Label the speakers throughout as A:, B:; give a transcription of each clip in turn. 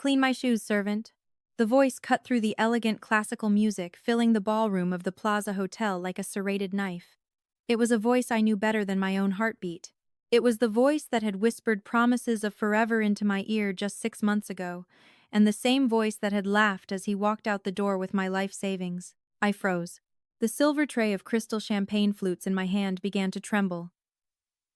A: Clean my shoes, servant. The voice cut through the elegant classical music, filling the ballroom of the Plaza Hotel like a serrated knife. It was a voice I knew better than my own heartbeat. It was the voice that had whispered promises of forever into my ear just 6 months ago, and the same voice that had laughed as he walked out the door with my life savings. I froze. The silver tray of crystal champagne flutes in my hand began to tremble,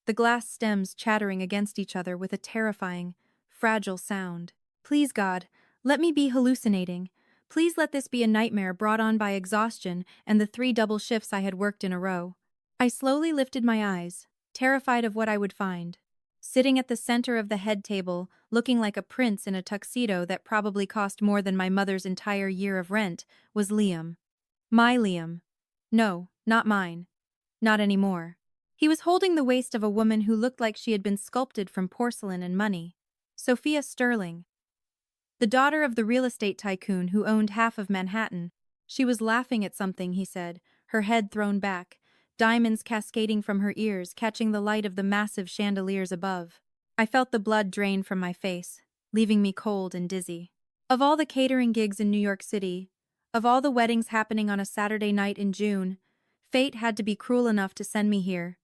A: the glass stems chattering against each other with a terrifying, fragile sound. Please, God, let me be hallucinating. Please let this be a nightmare brought on by exhaustion and the 3 double shifts I had worked in a row. I slowly lifted my eyes, terrified of what I would find. Sitting at the center of the head table, looking like a prince in a tuxedo that probably cost more than my mother's entire year of rent, was Liam. My Liam. No, not mine. Not anymore. He was holding the waist of a woman who looked like she had been sculpted from porcelain and money. Sofia Sterling, the daughter of the real estate tycoon who owned half of Manhattan. She was laughing at something, he said, her head thrown back, diamonds cascading from her ears, catching the light of the massive chandeliers above. I felt the blood drain from my face, leaving me cold and dizzy. Of all the catering gigs in New York City, of all the weddings happening on a Saturday night in June, fate had to be cruel enough to send me here,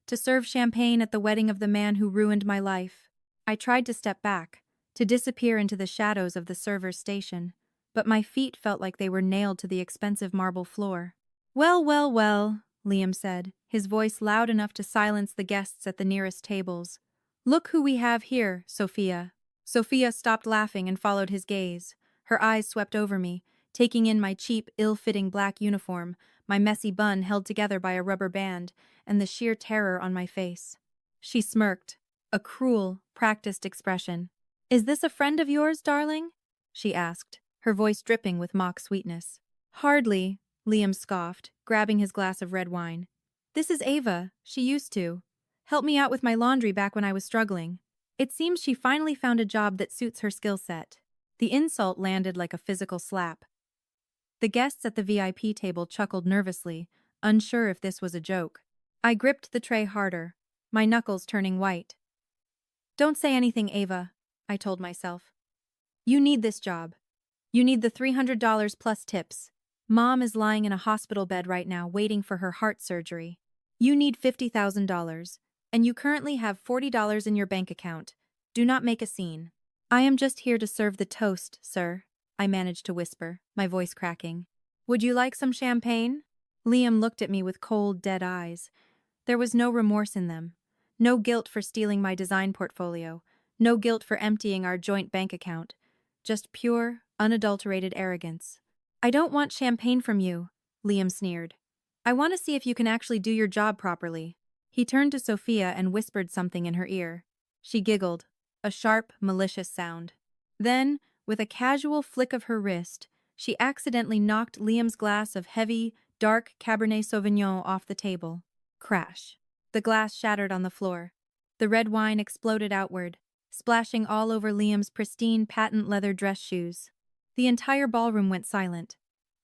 A: to serve champagne at the wedding of the man who ruined my life. I tried to step back, to disappear into the shadows of the server's station, but my feet felt like they were nailed to the expensive marble floor. Well, well, well, Liam said, his voice loud enough to silence the guests at the nearest tables. Look who we have here, Sofia. Sofia stopped laughing and followed his gaze. Her eyes swept over me, taking in my cheap, ill-fitting black uniform, my messy bun held together by a rubber band, and the sheer terror on my face. She smirked, a cruel, practiced expression. Is this a friend of yours, darling? She asked, her voice dripping with mock sweetness. Hardly, Liam scoffed, grabbing his glass of red wine. This is Ava, she used to help me out with my laundry back when I was struggling. It seems she finally found a job that suits her skill set. The insult landed like a physical slap. The guests at the VIP table chuckled nervously, unsure if this was a joke. I gripped the tray harder, my knuckles turning white. Don't say anything, Ava, I told myself. You need this job. You need the $300 plus tips. Mom is lying in a hospital bed right now waiting for her heart surgery. You need $50,000, and you currently have $40 in your bank account. Do not make a scene. I am just here to serve the toast, sir, I managed to whisper, my voice cracking. Would you like some champagne? Liam looked at me with cold, dead eyes. There was no remorse in them. No guilt for stealing my design portfolio. No guilt for emptying our joint bank account. Just pure, unadulterated arrogance. I don't want champagne from you, Liam sneered. I want to see if you can actually do your job properly. He turned to Sofia and whispered something in her ear. She giggled, a sharp, malicious sound. Then, with a casual flick of her wrist, she accidentally knocked Liam's glass of heavy, dark Cabernet Sauvignon off the table. Crash. The glass shattered on the floor. The red wine exploded outward, splashing all over Liam's pristine patent leather dress shoes. The entire ballroom went silent.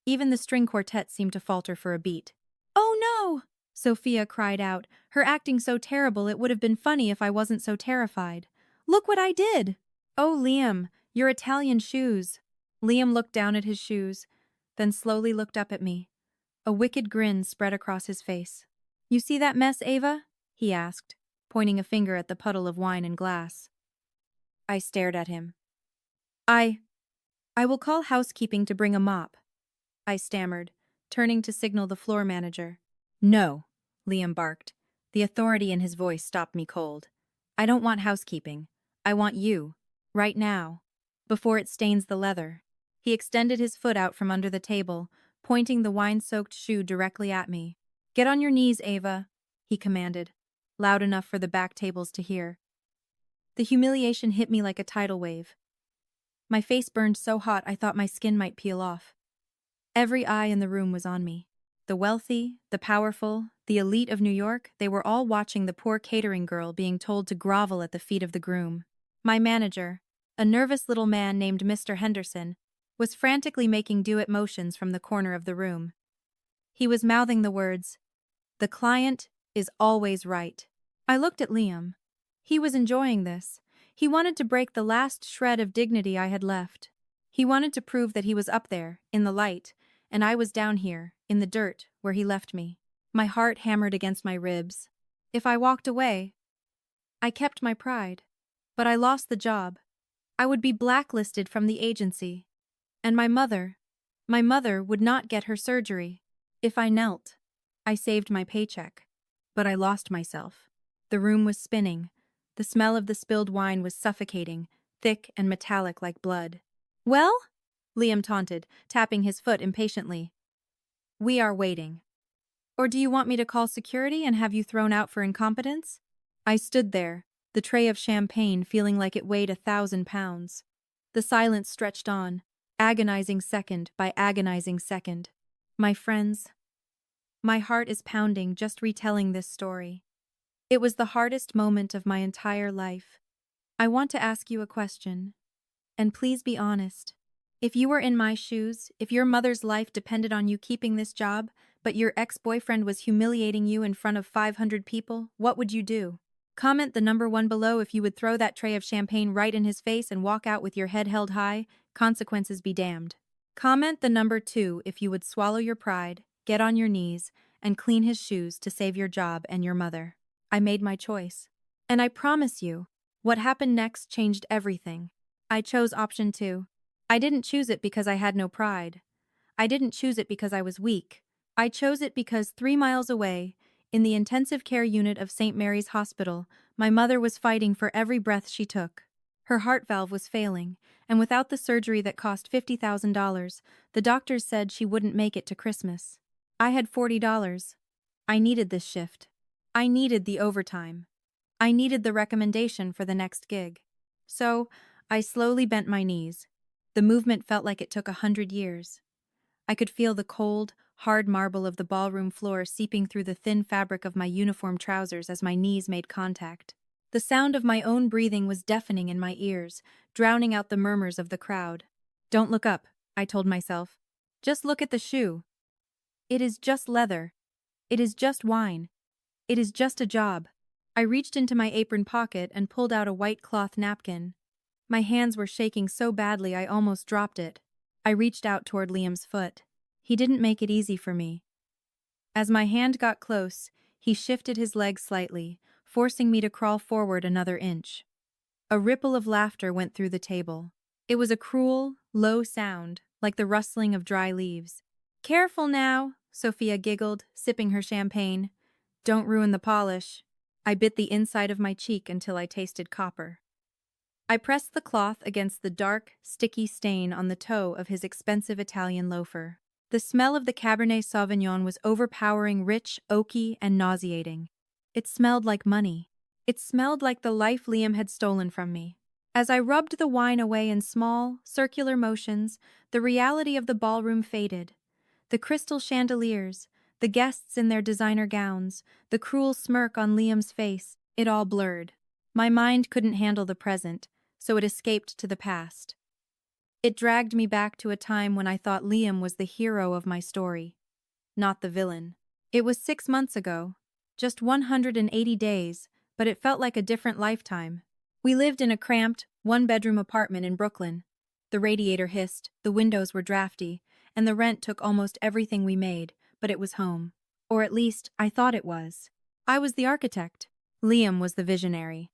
A: Even the string quartet seemed to falter for a beat. Oh no! Sofia cried out, her acting so terrible it would have been funny if I wasn't so terrified. Look what I did! Oh, Liam, your Italian shoes. Liam looked down at his shoes, then slowly looked up at me. A wicked grin spread across his face. You see that mess, Ava? He asked, pointing a finger at the puddle of wine and glass. I stared at him. I will call housekeeping to bring a mop, I stammered, turning to signal the floor manager. No, Liam barked. The authority in his voice stopped me cold. I don't want housekeeping. I want you. Right now. Before it stains the leather. He extended his foot out from under the table, pointing the wine-soaked shoe directly at me. Get on your knees, Ava, he commanded, loud enough for the back tables to hear. The humiliation hit me like a tidal wave. My face burned so hot I thought my skin might peel off. Every eye in the room was on me. The wealthy, the powerful, the elite of New York, they were all watching the poor catering girl being told to grovel at the feet of the groom. My manager, a nervous little man named Mr. Henderson, was frantically making duet motions from the corner of the room. He was mouthing the words, "The client is always right." I looked at Liam. He was enjoying this. He wanted to break the last shred of dignity I had left. He wanted to prove that he was up there, in the light, and I was down here, in the dirt, where he left me. My heart hammered against my ribs. If I walked away, I kept my pride. But I lost the job. I would be blacklisted from the agency. And my mother would not get her surgery. If I knelt, I saved my paycheck. But I lost myself. The room was spinning. The smell of the spilled wine was suffocating, thick and metallic like blood. Well? Liam taunted, tapping his foot impatiently. We are waiting. Or do you want me to call security and have you thrown out for incompetence? I stood there, the tray of champagne feeling like it weighed 1,000 pounds. The silence stretched on, agonizing second by agonizing second. My friends, my heart is pounding just retelling this story. It was the hardest moment of my entire life. I want to ask you a question. And please be honest. If you were in my shoes, if your mother's life depended on you keeping this job, but your ex-boyfriend was humiliating you in front of 500 people, what would you do? Comment the number 1 below if you would throw that tray of champagne right in his face and walk out with your head held high, consequences be damned. Comment the number 2 if you would swallow your pride, get on your knees, and clean his shoes to save your job and your mother. I made my choice. And I promise you, what happened next changed everything. I chose option 2. I didn't choose it because I had no pride. I didn't choose it because I was weak. I chose it because 3 miles away, in the intensive care unit of St. Mary's Hospital, my mother was fighting for every breath she took. Her heart valve was failing, and without the surgery that cost $50,000, the doctors said she wouldn't make it to Christmas. I had $40. I needed this shift. I needed the overtime. I needed the recommendation for the next gig. So, I slowly bent my knees. The movement felt like it took 100 years. I could feel the cold, hard marble of the ballroom floor seeping through the thin fabric of my uniform trousers as my knees made contact. The sound of my own breathing was deafening in my ears, drowning out the murmurs of the crowd. Don't look up, I told myself. Just look at the shoe. It is just leather. It is just wine. It is just a job. I reached into my apron pocket and pulled out a white cloth napkin. My hands were shaking so badly I almost dropped it. I reached out toward Liam's foot. He didn't make it easy for me. As my hand got close, he shifted his leg slightly, forcing me to crawl forward another inch. A ripple of laughter went through the table. It was a cruel, low sound, like the rustling of dry leaves. Careful now, Sofia giggled, sipping her champagne. Don't ruin the polish. I bit the inside of my cheek until I tasted copper. I pressed the cloth against the dark, sticky stain on the toe of his expensive Italian loafer. The smell of the Cabernet Sauvignon was overpowering, rich, oaky, and nauseating. It smelled like money. It smelled like the life Liam had stolen from me. As I rubbed the wine away in small, circular motions, the reality of the ballroom faded. The crystal chandeliers, the guests in their designer gowns, the cruel smirk on Liam's face, it all blurred. My mind couldn't handle the present, so it escaped to the past. It dragged me back to a time when I thought Liam was the hero of my story, not the villain. It was 6 months ago, just 180 days, but it felt like a different lifetime. We lived in a cramped, one-bedroom apartment in Brooklyn. The radiator hissed, the windows were drafty, and the rent took almost everything we made, but it was home. Or at least, I thought it was. I was the architect. Liam was the visionary.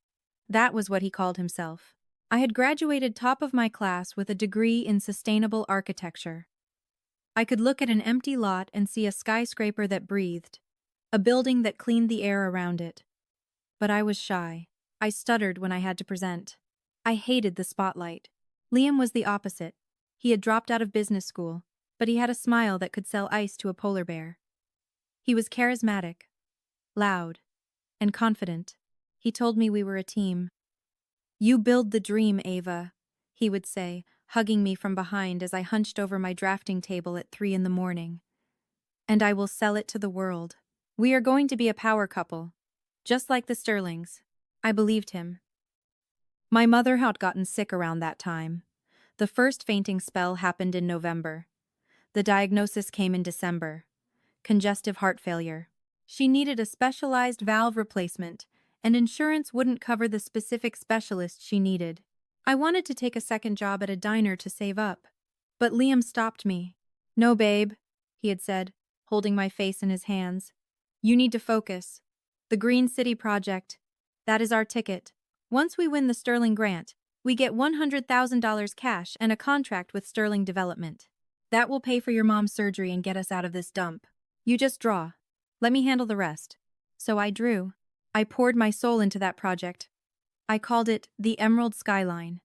A: That was what he called himself. I had graduated top of my class with a degree in sustainable architecture. I could look at an empty lot and see a skyscraper that breathed, a building that cleaned the air around it. But I was shy. I stuttered when I had to present. I hated the spotlight. Liam was the opposite. He had dropped out of business school, but he had a smile that could sell ice to a polar bear. He was charismatic, loud, and confident. He told me we were a team. You build the dream, Ava, he would say, hugging me from behind as I hunched over my drafting table at 3 a.m. And I will sell it to the world. We are going to be a power couple, just like the Sterlings. I believed him. My mother had gotten sick around that time. The first fainting spell happened in November. The diagnosis came in December. Congestive heart failure. She needed a specialized valve replacement, and insurance wouldn't cover the specific specialist she needed. I wanted to take a second job at a diner to save up. But Liam stopped me. "No, babe," he had said, holding my face in his hands. "You need to focus. The Green City Project. That is our ticket. Once we win the Sterling grant, we get $100,000 cash and a contract with Sterling Development. That will pay for your mom's surgery and get us out of this dump. You just draw. Let me handle the rest." So I drew. I poured my soul into that project. I called it the Emerald Skyline.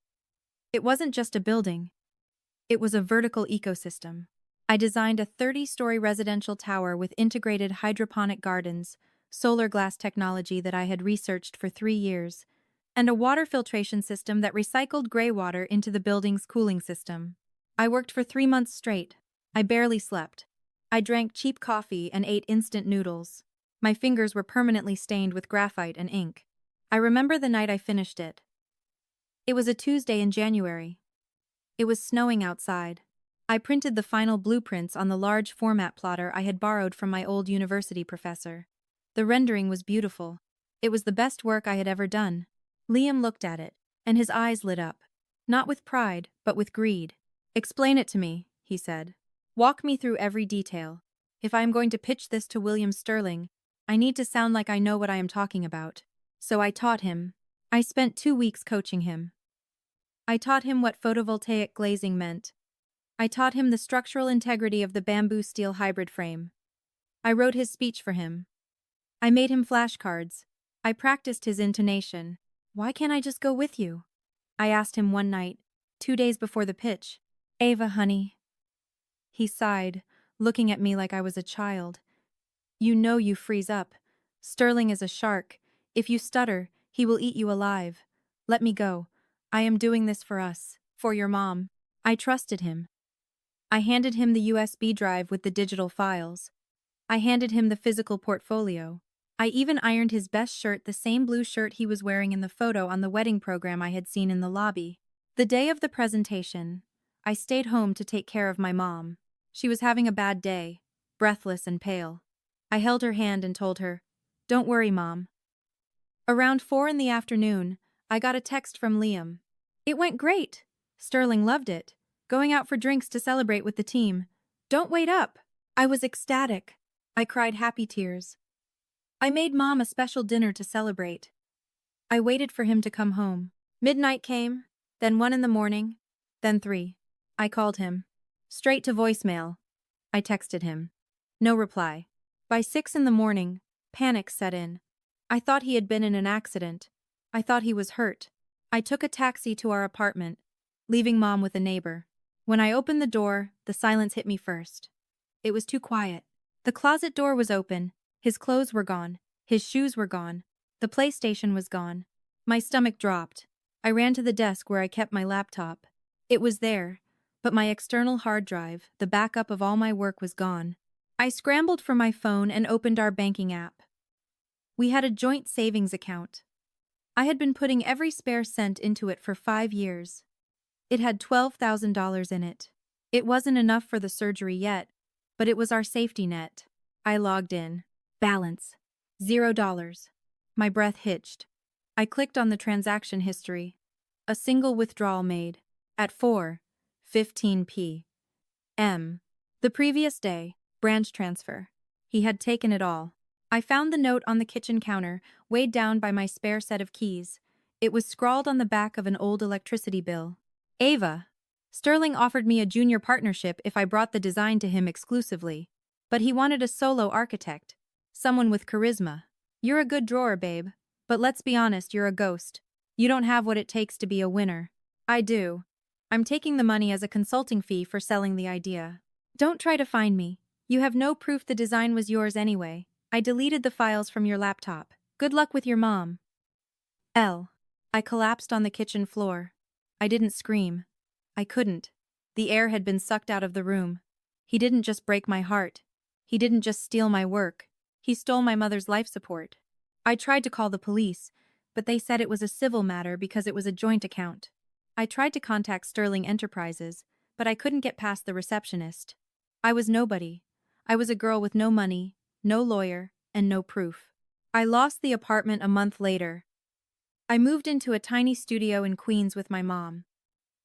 A: It wasn't just a building. It was a vertical ecosystem. I designed a 30-story residential tower with integrated hydroponic gardens, solar glass technology that I had researched for 3 years, and a water filtration system that recycled gray water into the building's cooling system. I worked for 3 months straight. I barely slept. I drank cheap coffee and ate instant noodles. My fingers were permanently stained with graphite and ink. I remember the night I finished it. It was a Tuesday in January. It was snowing outside. I printed the final blueprints on the large format plotter I had borrowed from my old university professor. The rendering was beautiful. It was the best work I had ever done. Liam looked at it, and his eyes lit up. Not with pride, but with greed. "Explain it to me," he said. "Walk me through every detail. If I am going to pitch this to William Sterling, I need to sound like I know what I am talking about." So I taught him. I spent 2 weeks coaching him. I taught him what photovoltaic glazing meant. I taught him the structural integrity of the bamboo steel hybrid frame. I wrote his speech for him. I made him flashcards. I practiced his intonation. "Why can't I just go with you?" I asked him one night, 2 days before the pitch. "Ava, honey." He sighed, looking at me like I was a child. "You know you freeze up. Sterling is a shark. If you stutter, he will eat you alive. Let me go. I am doing this for us, for your mom." I trusted him. I handed him the USB drive with the digital files. I handed him the physical portfolio. I even ironed his best shirt, the same blue shirt he was wearing in the photo on the wedding program I had seen in the lobby. The day of the presentation, I stayed home to take care of my mom. She was having a bad day, breathless and pale. I held her hand and told her, "Don't worry, Mom." Around 4 in the afternoon, I got a text from Liam. "It went great. Sterling loved it. Going out for drinks to celebrate with the team. Don't wait up." I was ecstatic. I cried happy tears. I made Mom a special dinner to celebrate. I waited for him to come home. Midnight came, then 1 in the morning, then 3. I called him. Straight to voicemail. I texted him. No reply. By 6 in the morning, panic set in. I thought he had been in an accident. I thought he was hurt. I took a taxi to our apartment, leaving Mom with a neighbor. When I opened the door, the silence hit me first. It was too quiet. The closet door was open. His clothes were gone. His shoes were gone. The PlayStation was gone. My stomach dropped. I ran to the desk where I kept my laptop. It was there, but my external hard drive, the backup of all my work, was gone. I scrambled for my phone and opened our banking app. We had a joint savings account. I had been putting every spare cent into it for 5 years. It had $12,000 in it. It wasn't enough for the surgery yet, but it was our safety net. I logged in. Balance. $0. My breath hitched. I clicked on the transaction history. A single withdrawal made. At 4:15 p.m. The previous day, branch transfer. He had taken it all. I found the note on the kitchen counter, weighed down by my spare set of keys. It was scrawled on the back of an old electricity bill. "Ava. Sterling offered me a junior partnership if I brought the design to him exclusively. But he wanted a solo architect. Someone with charisma. You're a good drawer, babe. But let's be honest, you're a ghost. You don't have what it takes to be a winner." "I do. I'm taking the money as a consulting fee for selling the idea. Don't try to find me. You have no proof the design was yours anyway. I deleted the files from your laptop. Good luck with your mom." I collapsed on the kitchen floor. I didn't scream. I couldn't. The air had been sucked out of the room. He didn't just break my heart. He didn't just steal my work. He stole my mother's life support. I tried to call the police, but they said it was a civil matter because it was a joint account. I tried to contact Sterling Enterprises, but I couldn't get past the receptionist. I was nobody. I was a girl with no money, no lawyer, and no proof. I lost the apartment a month later. I moved into a tiny studio in Queens with my mom.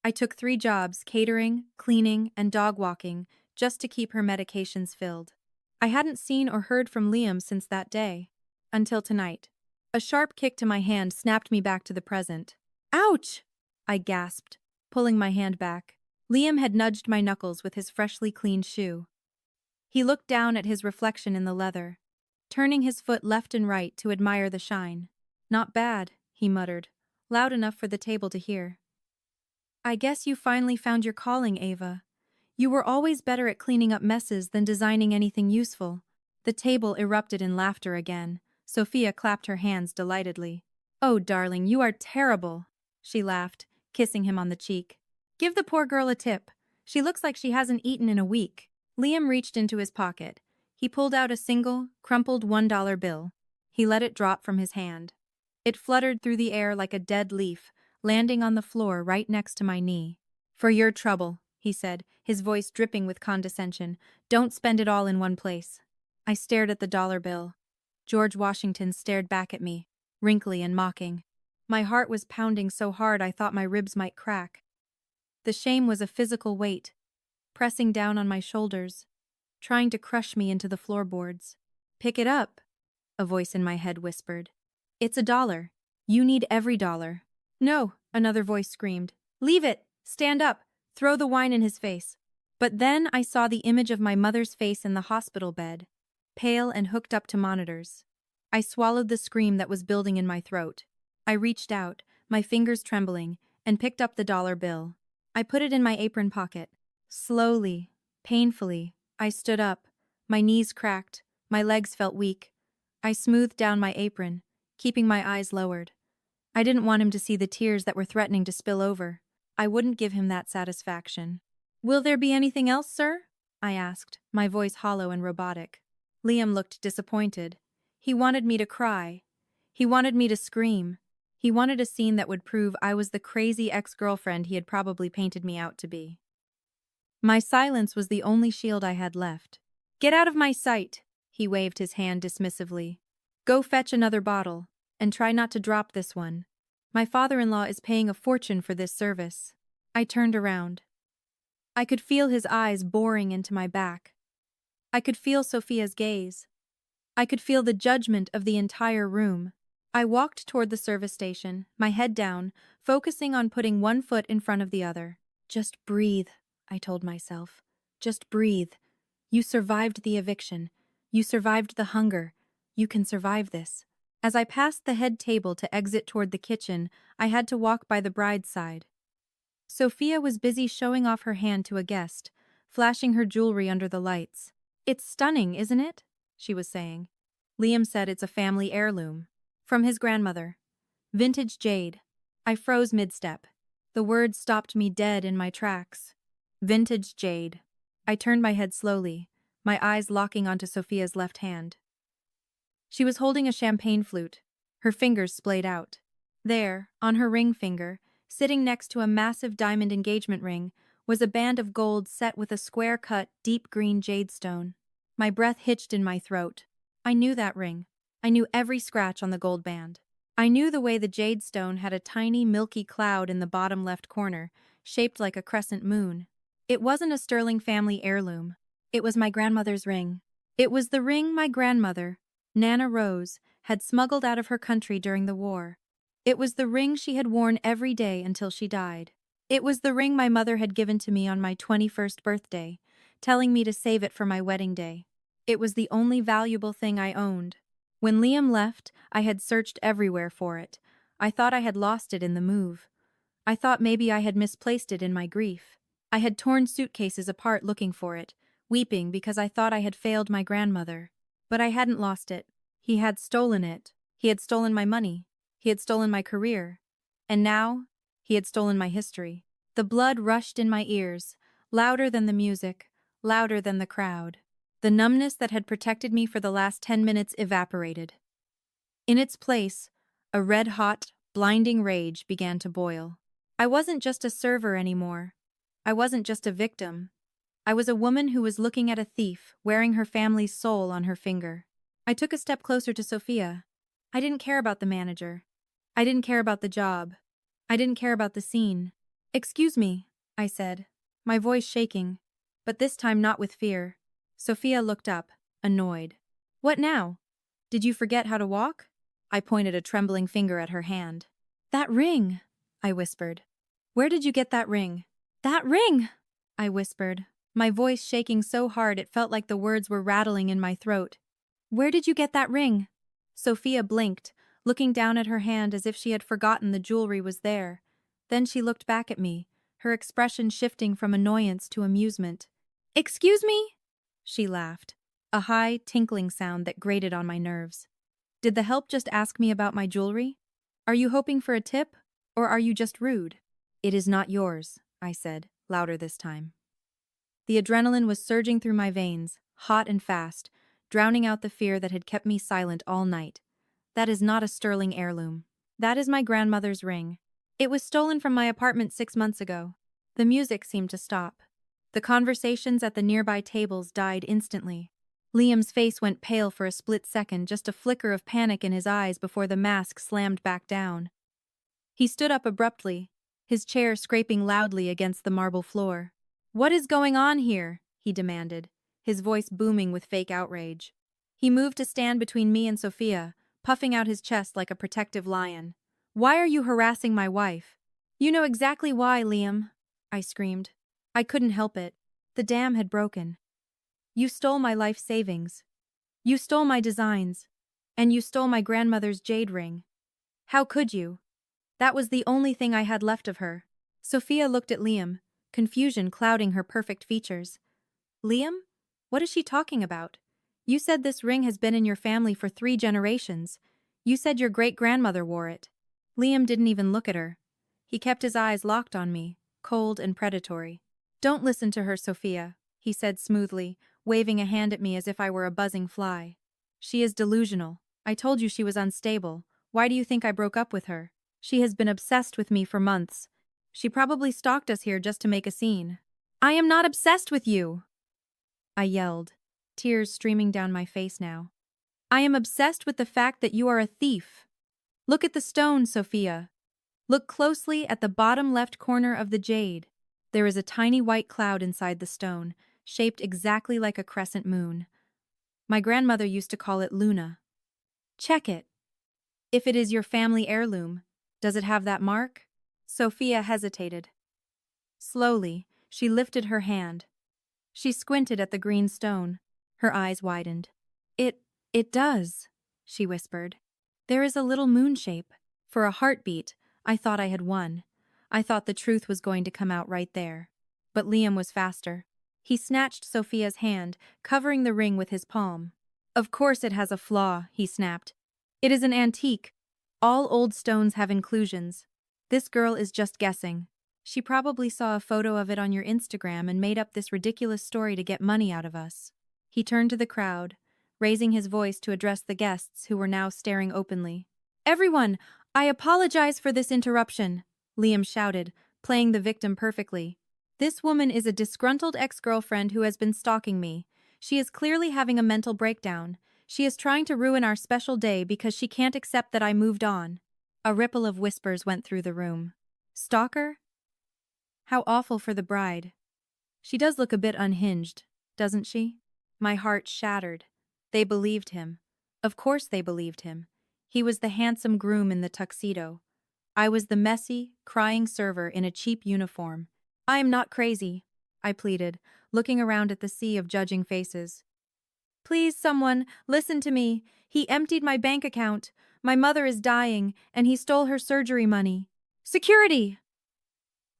A: I took 3 jobs, catering, cleaning, and dog walking, just to keep her medications filled. I hadn't seen or heard from Liam since that day. Until tonight. A sharp kick to my hand snapped me back to the present. Ouch! I gasped, pulling my hand back. Liam had nudged my knuckles with his freshly cleaned shoe. He looked down at his reflection in the leather, turning his foot left and right to admire the shine. Not bad, he muttered, loud enough for the table to hear. I guess you finally found your calling, Ava. You were always better at cleaning up messes than designing anything useful. The table erupted in laughter again. Sofia clapped her hands delightedly. Oh, darling, you are terrible, she laughed, kissing him on the cheek. Give the poor girl a tip. She looks like she hasn't eaten in a week. Liam reached into his pocket. He pulled out a single, crumpled $1 bill. He let it drop from his hand. It fluttered through the air like a dead leaf, landing on the floor right next to my knee. For your trouble, he said, his voice dripping with condescension. Don't spend it all in one place. I stared at the dollar bill. George Washington stared back at me, wrinkly and mocking. My heart was pounding so hard I thought my ribs might crack. The shame was a physical weight, pressing down on my shoulders, trying to crush me into the floorboards. Pick it up, a voice in my head whispered. It's $1. You need every dollar. No, another voice screamed. Leave it! Stand up! Throw the wine in his face. But then I saw the image of my mother's face in the hospital bed, pale and hooked up to monitors. I swallowed the scream that was building in my throat. I reached out, my fingers trembling, and picked up the dollar bill. I put it in my apron pocket. Slowly, painfully, I stood up. My knees cracked, my legs felt weak. I smoothed down my apron, keeping my eyes lowered. I didn't want him to see the tears that were threatening to spill over. I wouldn't give him that satisfaction. Will there be anything else, sir? I asked, my voice hollow and robotic. Liam looked disappointed. He wanted me to cry. He wanted me to scream. He wanted a scene that would prove I was the crazy ex-girlfriend he had probably painted me out to be. My silence was the only shield I had left. Get out of my sight, he waved his hand dismissively. Go fetch another bottle, and try not to drop this one. My father-in-law is paying a fortune for this service. I turned around. I could feel his eyes boring into my back. I could feel Sofia's gaze. I could feel the judgment of the entire room. I walked toward the service station, my head down, focusing on putting one foot in front of the other. Just breathe, I told myself. Just breathe. You survived the eviction. You survived the hunger. You can survive this. As I passed the head table to exit toward the kitchen, I had to walk by the bride's side. Sofia was busy showing off her hand to a guest, flashing her jewelry under the lights. It's stunning, isn't it? She was saying. Liam said it's a family heirloom. From his grandmother. Vintage jade. I froze mid-step. The word stopped me dead in my tracks. Vintage jade. I turned my head slowly, my eyes locking onto Sofia's left hand. She was holding a champagne flute, her fingers splayed out. There, on her ring finger, sitting next to a massive diamond engagement ring, was a band of gold set with a square-cut, deep green jade stone. My breath hitched in my throat. I knew that ring. I knew every scratch on the gold band. I knew the way the jade stone had a tiny, milky cloud in the bottom left corner, shaped like a crescent moon. It wasn't a Sterling family heirloom. It was my grandmother's ring. It was the ring my grandmother, Nana Rose, had smuggled out of her country during the war. It was the ring she had worn every day until she died. It was the ring my mother had given to me on my 21st birthday, telling me to save it for my wedding day. It was the only valuable thing I owned. When Liam left, I had searched everywhere for it. I thought I had lost it in the move. I thought maybe I had misplaced it in my grief. I had torn suitcases apart looking for it, weeping because I thought I had failed my grandmother. But I hadn't lost it. He had stolen it. He had stolen my money. He had stolen my career. And now, he had stolen my history. The blood rushed in my ears, louder than the music, louder than the crowd. The numbness that had protected me for the last 10 minutes evaporated. In its place, a red-hot, blinding rage began to boil. I wasn't just a server anymore. I wasn't just a victim. I was a woman who was looking at a thief, wearing her family's soul on her finger. I took a step closer to Sofia. I didn't care about the manager. I didn't care about the job. I didn't care about the scene. Excuse me, I said, my voice shaking, but this time not with fear. Sofia looked up, annoyed. What now? Did you forget how to walk? I pointed a trembling finger at her hand. That ring, I whispered. Where did you get that ring? That ring, I whispered, my voice shaking so hard it felt like the words were rattling in my throat. Where did you get that ring? Sofia blinked, looking down at her hand as if she had forgotten the jewelry was there. Then she looked back at me, her expression shifting from annoyance to amusement. Excuse me? She laughed, a high, tinkling sound that grated on my nerves. Did the help just ask me about my jewelry? Are you hoping for a tip, or are you just rude? It is not yours, I said, louder this time. The adrenaline was surging through my veins, hot and fast, drowning out the fear that had kept me silent all night. That is not a sterling heirloom. That is my grandmother's ring. It was stolen from my apartment 6 months ago. The music seemed to stop. The conversations at the nearby tables died instantly. Liam's face went pale for a split second, just a flicker of panic in his eyes before the mask slammed back down. He stood up abruptly, his chair scraping loudly against the marble floor. What is going on here? He demanded, his voice booming with fake outrage. He moved to stand between me and Sofia, puffing out his chest like a protective lion. Why are you harassing my wife? You know exactly why, Liam, I screamed. I couldn't help it. The dam had broken. You stole my life savings. You stole my designs. And you stole my grandmother's jade ring. How could you? That was the only thing I had left of her. Sofia looked at Liam, confusion clouding her perfect features. Liam? What is she talking about? You said this ring has been in your family for 3 generations. You said your great-grandmother wore it. Liam didn't even look at her. He kept his eyes locked on me, cold and predatory. Don't listen to her, Sofia, he said smoothly, waving a hand at me as if I were a buzzing fly. She is delusional. I told you she was unstable. Why do you think I broke up with her? She has been obsessed with me for months. She probably stalked us here just to make a scene. I am not obsessed with you, I yelled, tears streaming down my face now. I am obsessed with the fact that you are a thief. Look at the stone, Sofia. Look closely at the bottom left corner of the jade. There is a tiny white cloud inside the stone, shaped exactly like a crescent moon. My grandmother used to call it Luna. Check it. If it is your family heirloom, does it have that mark? Sofia hesitated. Slowly, she lifted her hand. She squinted at the green stone. Her eyes widened. It does, she whispered. There is a little moon shape. For a heartbeat, I thought I had won. I thought the truth was going to come out right there. But Liam was faster. He snatched Sofia's hand, covering the ring with his palm. Of course it has a flaw, he snapped. It is an antique. All old stones have inclusions. This girl is just guessing. She probably saw a photo of it on your Instagram and made up this ridiculous story to get money out of us. He turned to the crowd, raising his voice to address the guests who were now staring openly. Everyone, I apologize for this interruption, Liam shouted, playing the victim perfectly. This woman is a disgruntled ex-girlfriend who has been stalking me. She is clearly having a mental breakdown. She is trying to ruin our special day because she can't accept that I moved on. A ripple of whispers went through the room. Stalker? How awful for the bride. She does look a bit unhinged, doesn't she? My heart shattered. They believed him. Of course they believed him. He was the handsome groom in the tuxedo. I was the messy, crying server in a cheap uniform. I am not crazy, I pleaded, looking around at the sea of judging faces. Please, someone, listen to me. He emptied my bank account. My mother is dying, and he stole her surgery money. Security!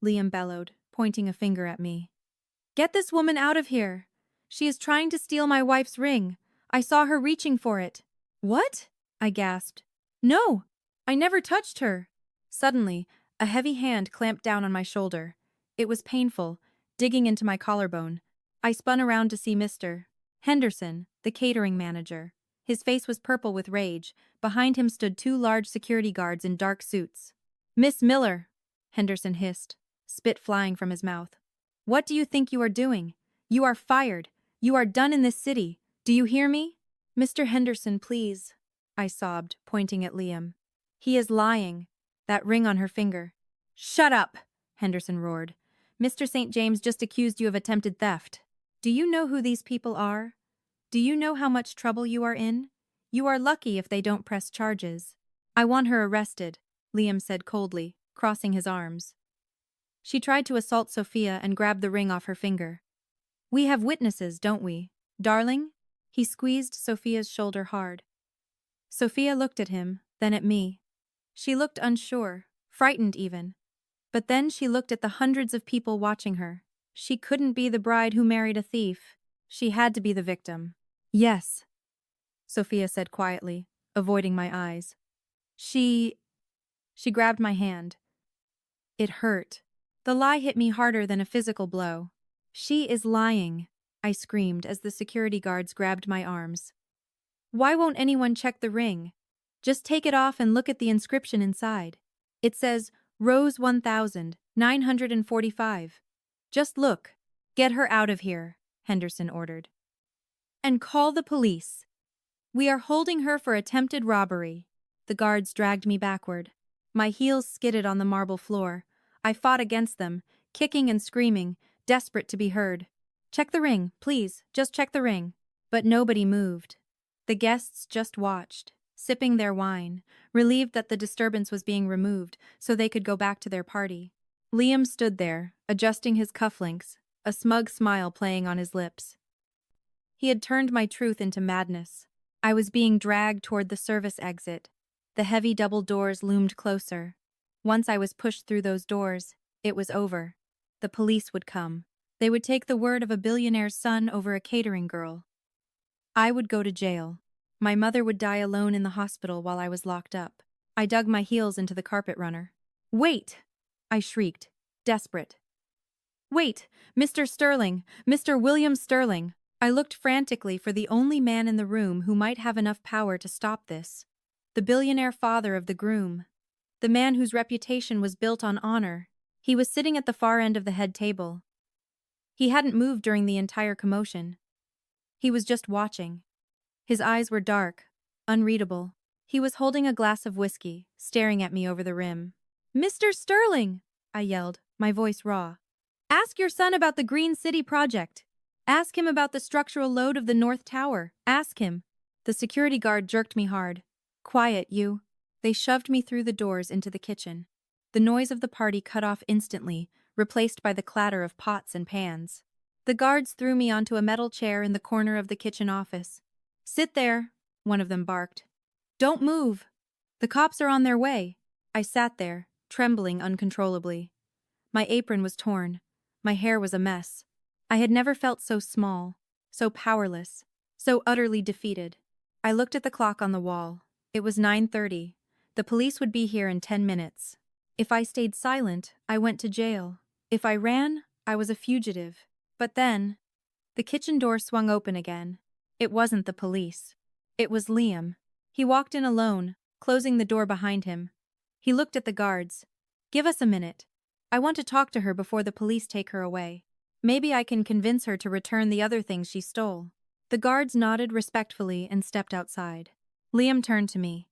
A: Liam bellowed, pointing a finger at me. Get this woman out of here. She is trying to steal my wife's ring. I saw her reaching for it. What? I gasped. No, I never touched her. Suddenly, a heavy hand clamped down on my shoulder. It was painful, digging into my collarbone. I spun around to see Mr. Henderson, the catering manager. His face was purple with rage. Behind him stood 2 large security guards in dark suits. Miss Miller, Henderson hissed, spit flying from his mouth. What do you think you are doing? You are fired. You are done in this city. Do you hear me? Mr. Henderson, please. I sobbed, pointing at Liam. He is lying. That ring on her finger. Shut up, Henderson roared. Mr. St. James just accused you of attempted theft. Do you know who these people are? Do you know how much trouble you are in? You are lucky if they don't press charges. I want her arrested, Liam said coldly, crossing his arms. She tried to assault Sofia and grabbed the ring off her finger. We have witnesses, don't we, darling? He squeezed Sofia's shoulder hard. Sofia looked at him, then at me. She looked unsure, frightened even. But then she looked at the hundreds of people watching her. She couldn't be the bride who married a thief. She had to be the victim. Yes, Sofia said quietly, avoiding my eyes. She grabbed my hand. It hurt. The lie hit me harder than a physical blow. She is lying, I screamed as the security guards grabbed my arms. Why won't anyone check the ring? Just take it off and look at the inscription inside. It says, Rose 1945. Just look. Get her out of here, Henderson ordered. And call the police. We are holding her for attempted robbery. The guards dragged me backward. My heels skidded on the marble floor. I fought against them, kicking and screaming, desperate to be heard. Check the ring, please, just check the ring. But nobody moved. The guests just watched, sipping their wine, relieved that the disturbance was being removed so they could go back to their party. Liam stood there, adjusting his cufflinks, a smug smile playing on his lips. He had turned my truth into madness. I was being dragged toward the service exit. The heavy double doors loomed closer. Once I was pushed through those doors, it was over. The police would come. They would take the word of a billionaire's son over a catering girl. I would go to jail. My mother would die alone in the hospital while I was locked up. I dug my heels into the carpet runner. Wait! I shrieked, desperate. Wait, Mr. Sterling, Mr. William Sterling. I looked frantically for the only man in the room who might have enough power to stop this. The billionaire father of the Groom. The man whose reputation was built on honor. He was sitting at the far end of the head table. He hadn't moved during the entire commotion. He was just watching. His eyes were dark, unreadable. He was holding a glass of whiskey, staring at me over the rim. Mr. Sterling, I yelled, my voice raw. Ask your son about the Green City project. Ask him about the structural load of the North Tower. Ask him. The security guard jerked me hard. Quiet, you. They shoved me through the doors into the kitchen. The noise of the party cut off instantly, replaced by the clatter of pots and pans. The guards threw me onto a metal chair in the corner of the kitchen office. Sit there, one of them barked. Don't move. The cops are on their way. I sat there, trembling uncontrollably. My apron was torn. My hair was a mess. I had never felt so small, so powerless, so utterly defeated. I looked at the clock on the wall. It was 9:30. The police would be here in 10 minutes. If I stayed silent, I went to jail. If I ran, I was a fugitive. But then, the kitchen door swung open again. It wasn't the police. It was Liam. He walked in alone, closing the door behind him. He looked at the guards. Give us a minute. I want to talk to her before the police take her away. Maybe I can convince her to return the other things she stole. The guards nodded respectfully and stepped outside. Liam turned to me.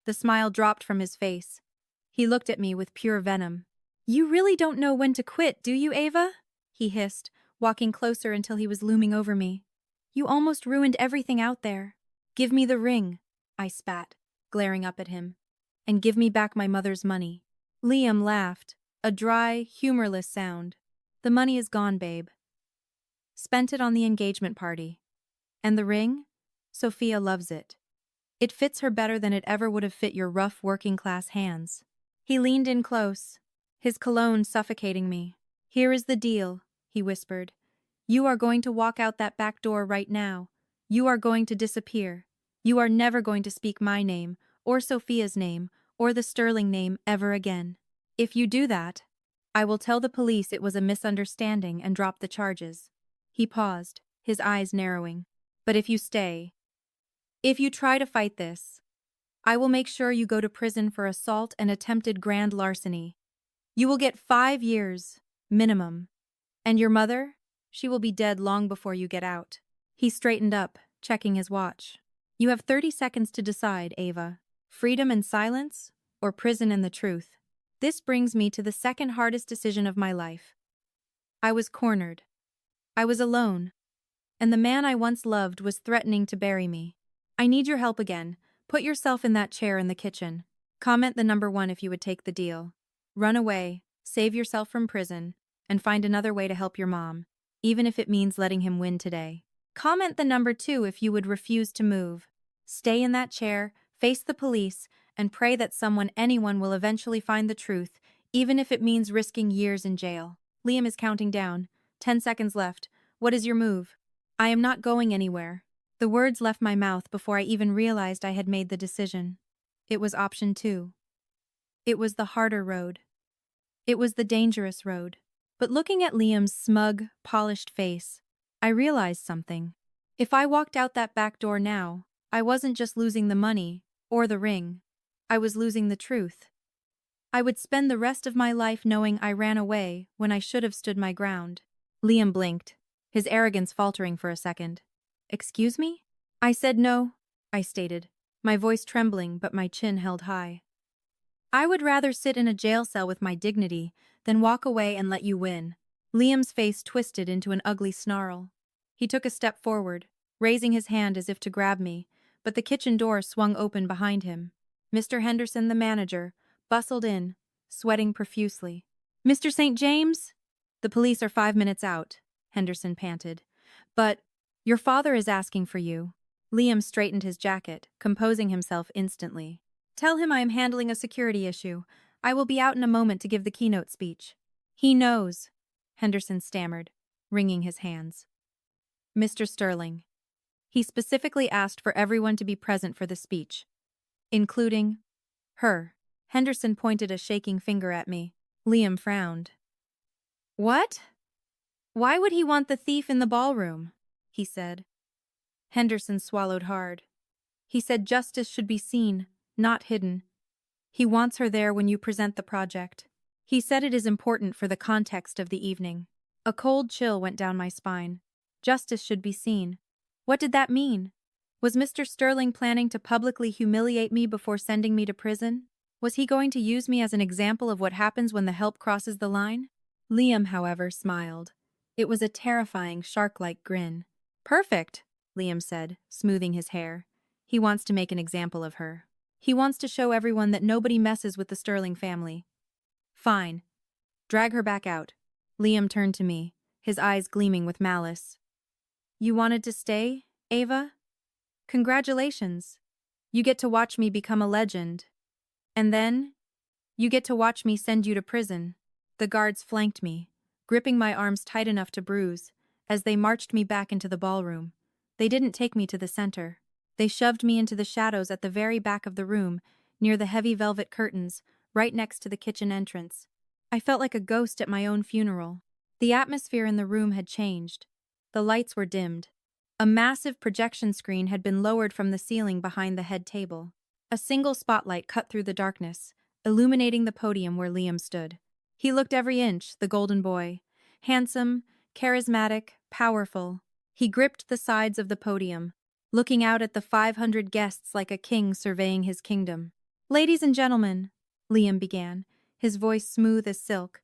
A: The smile dropped from his face. He looked at me with pure venom. You really don't know when to quit, do you, Ava? He hissed, walking closer until he was looming over me. You almost ruined everything out there. Give me the ring, I spat, glaring up at him. And give me back my mother's money. Liam laughed, a dry, humorless sound. The money is gone, babe. Spent it on the engagement party. And the ring? Sofia loves it. It fits her better than it ever would have fit your rough working-class hands. He leaned in close, his cologne suffocating me. Here is the deal, he whispered. You are going to walk out that back door right now. You are going to disappear. You are never going to speak my name, or Sofia's name, or the Sterling name ever again. If you do that, I will tell the police it was a misunderstanding and drop the charges. He paused, his eyes narrowing. But if you stay, if you try to fight this, I will make sure you go to prison for assault and attempted grand larceny. You will get 5 years, minimum. And your mother? She will be dead long before you get out. He straightened up, checking his watch. You have 30 seconds to decide, Ava. Freedom and silence, or prison and the truth? This brings me to the second hardest decision of my life. I was cornered. I was alone. And the man I once loved was threatening to bury me. I need your help again. Put yourself in that chair in the kitchen. Comment the number 1 if you would take the deal. Run away, save yourself from prison, and find another way to help your mom, even if it means letting him win today. Comment the number 2 if you would refuse to move. Stay in that chair, face the police, and pray that anyone will eventually find the truth, even if it means risking years in jail. Liam is counting down. 10 seconds left. What is your move? I am not going anywhere. The words left my mouth before I even realized I had made the decision. It was option 2. It was the harder road. It was the dangerous road. But looking at Liam's smug, polished face, I realized something. If I walked out that back door now, I wasn't just losing the money or the ring. I was losing the truth. I would spend the rest of my life knowing I ran away when I should have stood my ground. Liam blinked, his arrogance faltering for a second. Excuse me? I said no, I stated, my voice trembling but my chin held high. I would rather sit in a jail cell with my dignity than walk away and let you win. Liam's face twisted into an ugly snarl. He took a step forward, raising his hand as if to grab me, but the kitchen door swung open behind him. Mr. Henderson, the manager, bustled in, sweating profusely. Mr. St. James? The police are 5 minutes out, Henderson panted. But your father is asking for you. Liam straightened his jacket, composing himself instantly. Tell him I am handling a security issue. I will be out in a moment to give the keynote speech. He knows, Henderson stammered, wringing his hands. Mr. Sterling. He specifically asked for everyone to be present for the speech, including her. Henderson pointed a shaking finger at me. Liam frowned. What? Why would he want the thief in the ballroom? He said. Henderson swallowed hard. He said justice should be seen, not hidden. He wants her there when you present the project. He said it is important for the context of the evening. A cold chill went down my spine. Justice should be seen. What did that mean? Was Mr. Sterling planning to publicly humiliate me before sending me to prison? Was he going to use me as an example of what happens when the help crosses the line? Liam, however, smiled. It was a terrifying, shark-like grin. Perfect, Liam said, smoothing his hair. He wants to make an example of her. He wants to show everyone that nobody messes with the Sterling family. Fine. Drag her back out. Liam turned to me, his eyes gleaming with malice. You wanted to stay, Ava? Congratulations. You get to watch me become a legend. And then, you get to watch me send you to prison. The guards flanked me, gripping my arms tight enough to bruise, as they marched me back into the ballroom. They didn't take me to the center. They shoved me into the shadows at the very back of the room, near the heavy velvet curtains, right next to the kitchen entrance. I felt like a ghost at my own funeral. The atmosphere in the room had changed. The lights were dimmed. A massive projection screen had been lowered from the ceiling behind the head table. A single spotlight cut through the darkness, illuminating the podium where Liam stood. He looked every inch, the golden boy. Handsome, charismatic, powerful. He gripped the sides of the podium, looking out at the 500 guests like a king surveying his kingdom. Ladies and gentlemen, Liam began, his voice smooth as silk,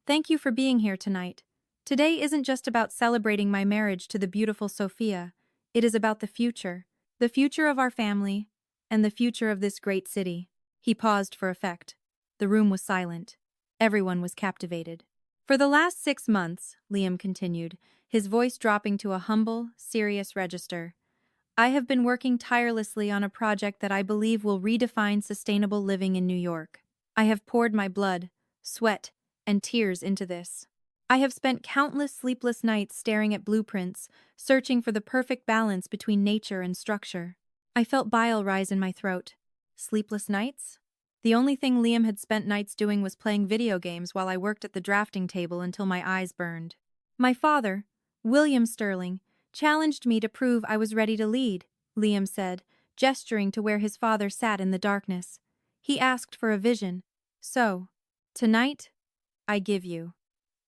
A: thank you for being here tonight. Today isn't just about celebrating my marriage to the beautiful Sofia. It is about the future of our family, and the future of this great city. He paused for effect. The room was silent. Everyone was captivated. For the last 6 months, Liam continued, his voice dropping to a humble, serious register, I have been working tirelessly on a project that I believe will redefine sustainable living in New York. I have poured my blood, sweat, and tears into this. I have spent countless sleepless nights staring at blueprints, searching for the perfect balance between nature and structure. I felt bile rise in my throat. Sleepless nights? The only thing Liam had spent nights doing was playing video games while I worked at the drafting table until my eyes burned. My father, William Sterling, challenged me to prove I was ready to lead, Liam said, gesturing to where his father sat in the darkness. He asked for a vision. So, tonight, I give you.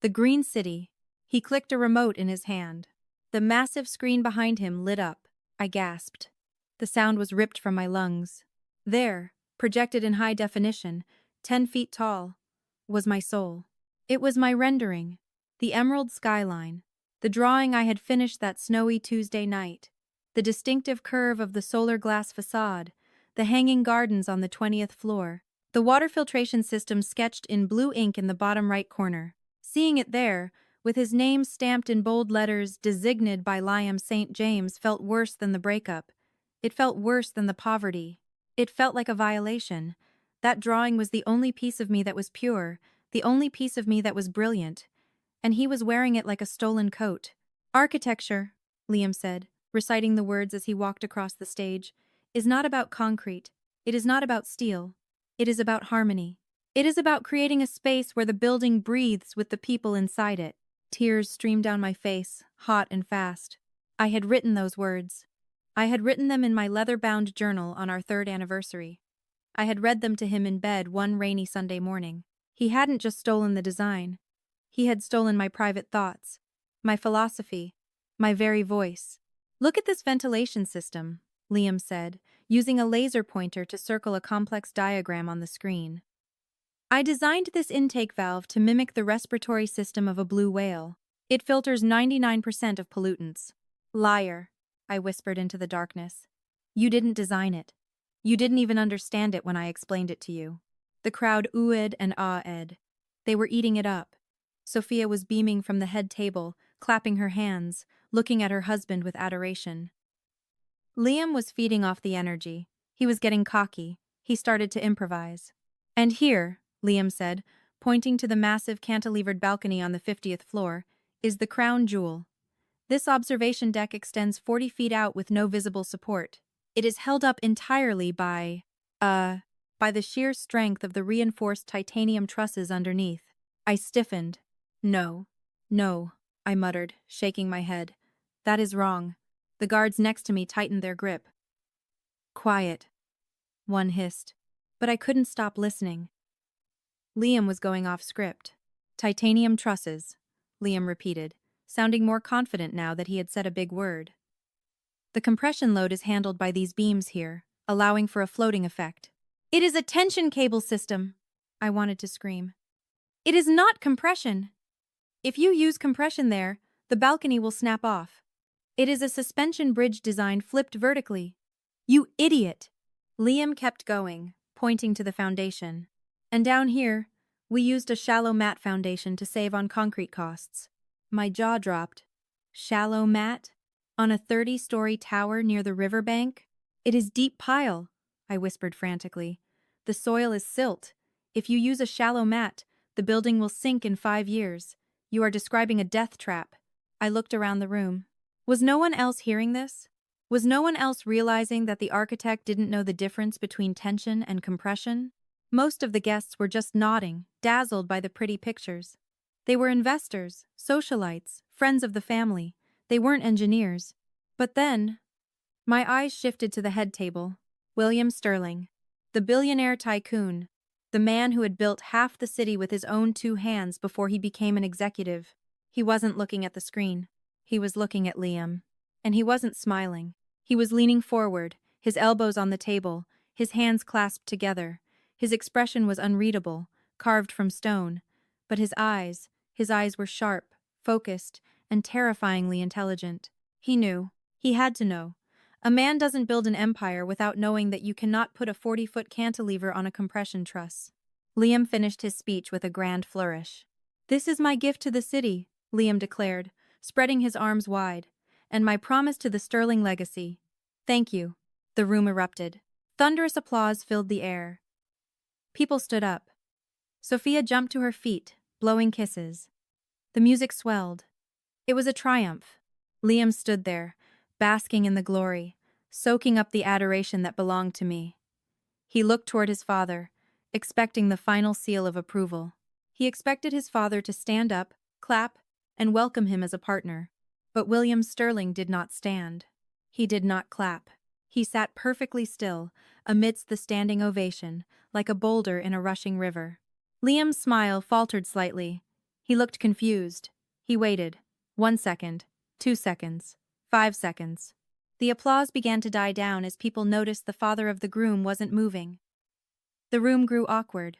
A: The Green City. He clicked a remote in his hand. The massive screen behind him lit up. I gasped. The sound was ripped from my lungs. There, projected in high definition, 10 feet tall, was my soul. It was my rendering, the emerald skyline, the drawing I had finished that snowy Tuesday night, the distinctive curve of the solar glass facade, the hanging gardens on the 20th floor, the water filtration system sketched in blue ink in the bottom right corner. Seeing it there, with his name stamped in bold letters designated by Liam St. James, felt worse than the breakup. It felt worse than the poverty. It felt like a violation. That drawing was the only piece of me that was pure, the only piece of me that was brilliant. And he was wearing it like a stolen coat. Architecture, Liam said, reciting the words as he walked across the stage, is not about concrete. It is not about steel. It is about harmony. It is about creating a space where the building breathes with the people inside it. Tears streamed down my face, hot and fast. I had written those words. I had written them in my leather-bound journal on our 3rd anniversary. I had read them to him in bed one rainy Sunday morning. He hadn't just stolen the design. He had stolen my private thoughts, my philosophy, my very voice. Look at this ventilation system, Liam said, using a laser pointer to circle a complex diagram on the screen. I designed this intake valve to mimic the respiratory system of a blue whale. It filters 99% of pollutants. Liar, I whispered into the darkness. You didn't design it. You didn't even understand it when I explained it to you. The crowd oohed and ah-ed. They were eating it up. Sofia was beaming from the head table, clapping her hands, looking at her husband with adoration. Liam was feeding off the energy. He was getting cocky. He started to improvise. And here, Liam said, pointing to the massive cantilevered balcony on the 50th floor, is the crown jewel. This observation deck extends 40 feet out with no visible support. It is held up entirely by the sheer strength of the reinforced titanium trusses underneath. I stiffened. No, I muttered, shaking my head. That is wrong. The guards next to me tightened their grip. Quiet, one hissed, but I couldn't stop listening. Liam was going off script. Titanium trusses, Liam repeated, sounding more confident now that he had said a big word. The compression load is handled by these beams here, allowing for a floating effect. It is a tension cable system, I wanted to scream. It is not compression. If you use compression there, the balcony will snap off. It is a suspension bridge design flipped vertically. You idiot! Liam kept going, pointing to the foundation. And down here, we used a shallow mat foundation to save on concrete costs. My jaw dropped. Shallow mat? On a 30-story tower near the riverbank? It is deep pile, I whispered frantically. The soil is silt. If you use a shallow mat, the building will sink in 5 years. You are describing a death trap. I looked around the room. Was no one else hearing this? Was no one else realizing that the architect didn't know the difference between tension and compression? Most of the guests were just nodding, dazzled by the pretty pictures. They were investors, socialites, friends of the family. They weren't engineers. But then, my eyes shifted to the head table. William Sterling, the billionaire tycoon, the man who had built half the city with his own 2 hands before he became an executive. He wasn't looking at the screen. He was looking at Liam. And he wasn't smiling. He was leaning forward, his elbows on the table, his hands clasped together. His expression was unreadable, carved from stone. But his eyes were sharp, focused, and terrifyingly intelligent. He knew. He had to know. A man doesn't build an empire without knowing that you cannot put a 40-foot cantilever on a compression truss. Liam finished his speech with a grand flourish. This is my gift to the city, Liam declared, spreading his arms wide, and my promise to the Sterling legacy. Thank you. The room erupted. Thunderous applause filled the air. People stood up. Sofia jumped to her feet, blowing kisses. The music swelled. It was a triumph. Liam stood there, basking in the glory, soaking up the adoration that belonged to me. He looked toward his father, expecting the final seal of approval. He expected his father to stand up, clap, and welcome him as a partner. But William Sterling did not stand. He did not clap. He sat perfectly still, amidst the standing ovation, like a boulder in a rushing river. Liam's smile faltered slightly. He looked confused. He waited. 1 second, 2 seconds, 5 seconds. The applause began to die down as people noticed the father of the groom wasn't moving. The room grew awkward.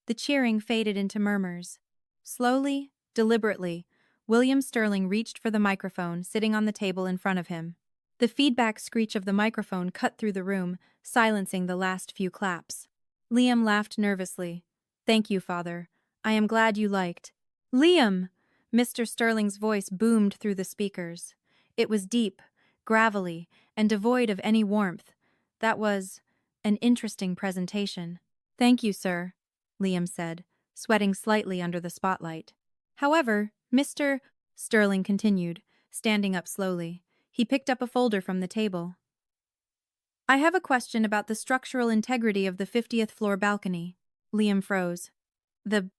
A: The cheering faded into murmurs. Slowly, deliberately, William Sterling reached for the microphone sitting on the table in front of him. The feedback screech of the microphone cut through the room, silencing the last few claps. Liam laughed nervously. "Thank you, Father. I am glad you liked." "Liam!" Mr. Sterling's voice boomed through the speakers. It was deep, gravelly, and devoid of any warmth. That was an interesting presentation. "Thank you, sir," Liam said, sweating slightly under the spotlight. "However, Mr. Sterling continued, standing up slowly. He picked up a folder from the table. "I have a question about the structural integrity of the 50th floor balcony." Liam froze. The